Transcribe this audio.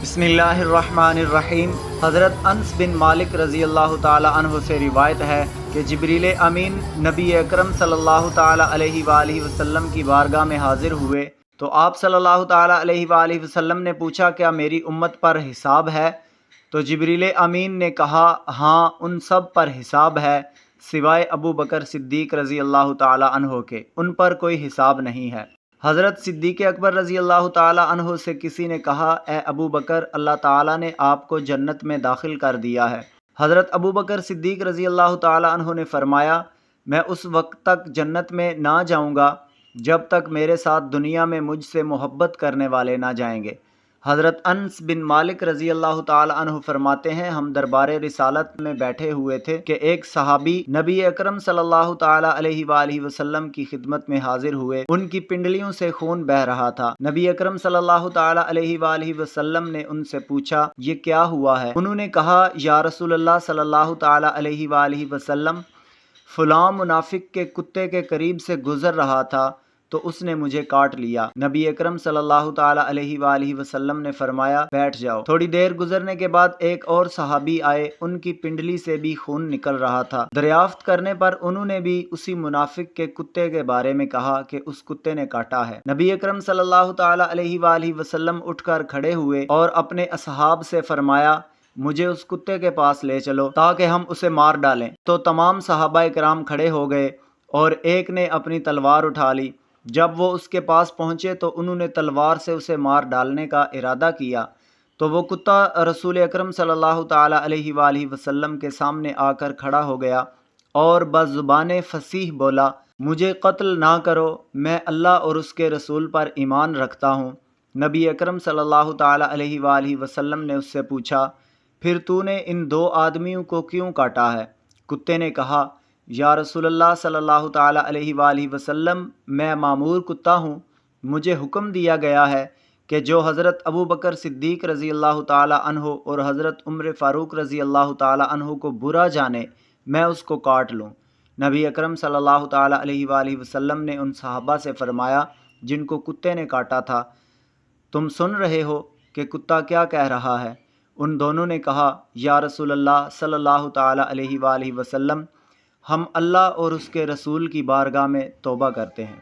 बिस्मिल्लाहिर्रहमानिर्रहीम। हज़रत अनस बिन मालिक रज़ी अल्लाह ताला अन्हु से रिवायत है कि जिब्रील अमीन नबी अकरम सल्लल्लाहु ताला अलैहि वालैहि वसल्लम की बारगाह में हाजिर हुए तो आप सल्लल्लाहु ताला अलैहि वालैहि वसल्लम ने पूछा, क्या मेरी उम्मत पर हिसाब है? तो जिब्रील अमीन ने कहा, हाँ, उन सब पर हिसाब है सिवाय अबू बकर सिद्दीक़ रज़ी अल्लाह ताला अन्हु के, उन पर कोई हिसाब नहीं है। हज़रत सिद्दीक़ अकबर रज़ी अल्लाह ताला अन्हु से किसी ने कहा, ए अबू बकर, अल्लाह ताला ने आपको जन्नत में दाखिल कर दिया है। हज़रत अबू बकर सिद्दीक़ रज़ी अल्लाह ताला अन्हु ने फरमाया, मैं उस वक्त तक जन्नत में ना जाऊँगा जब तक मेरे साथ दुनिया में मुझसे मोहब्बत करने वाले ना जाएंगे। हज़रत अनस बिन मालिक रज़ी अल्लाह ताला अन्हु फरमाते हैं, हम दरबार रिसालत में बैठे हुए थे कि एक सहाबी नबी अकरम सल्लल्लाहु ताला अलैहि वालैहि वसल्लम की खिदमत में हाजिर हुए। उनकी पिंडलियों से खून बह रहा था। नबी अकरम सल्लल्लाहु ताला अलैहि वालैहि वसल्लम ने उनसे पूछा, ये क्या हुआ है? उन्होंने कहा, या रसूलल्लाह सल्लल्लाहु ताला अलैहि वालैहि वसल्लम, फलां मुनाफिक के कुत्ते के करीब से गुजर रहा था तो उसने मुझे काट लिया। नबी अकरम सल्लल्लाहु ताला अलैहि वालैहि वसल्लम ने फरमाया, बैठ जाओ। थोड़ी देर गुजरने के बाद एक और सहाबी आए, उनकी पिंडली से भी खून निकल रहा था। दरियाफ्त करने पर उन्होंने भी उसी मुनाफिक के कुत्ते के बारे में कहा कि उस कुत्ते ने काटा है। नबी अकरम सल्लल्लाहु ताला अलैहि वालैहि वसल्लम उठकर खड़े हुए और अपने असहाब से फरमाया, मुझे उस कुत्ते के पास ले चलो ताकि हम उसे मार डालें। तो तमाम सहाबा इकराम खड़े हो गए और एक ने अपनी तलवार उठा ली। जब वो उसके पास पहुँचे तो उन्होंने तलवार से उसे मार डालने का इरादा किया तो वो कुत्ता रसूल अकरम सल्लल्लाहु ताला अलैहि वालैहि वसल्लम के सामने आकर खड़ा हो गया और बज़ुबान फसीह बोला, मुझे कत्ल ना करो, मैं अल्लाह और उसके रसूल पर ईमान रखता हूँ। नबी अकरम सल्लल्लाहु ताला अलैहि वालैहि वसल्लम ने उससे पूछा, फिर तूने इन दो आदमियों को क्यों काटा है? कुत्ते ने कहा, या रसूलल्लाह सल्लल्लाहु ताला अलैहि वालैहि वसल्लम, मैं मामूर कुत्ता हूँ। मुझे हुक्म दिया गया है कि जो हज़रत अबू बकर सिद्दीक़ रज़ी अल्लाह ताला अन्हु और हज़रत उमर फ़ारूक रज़ी अल्लाह ताला अन्हु को बुरा जाने, मैं उसको काट लूँ। नबी अकरम सल्लल्लाहु ताला अलैहि वालैहि वसल्लम ने उन सहाबा से फरमाया जिनको कुत्ते ने काटा था, तुम सुन रहे हो कि कुत्ता क्या कह रहा है? उन दोनों ने कहा, या रसूलल्लाह सल्लल्लाहु ताला अलैहि वालैहि वसल्लम, हम अल्लाह और उसके रसूल की बारगाह में तौबा करते हैं।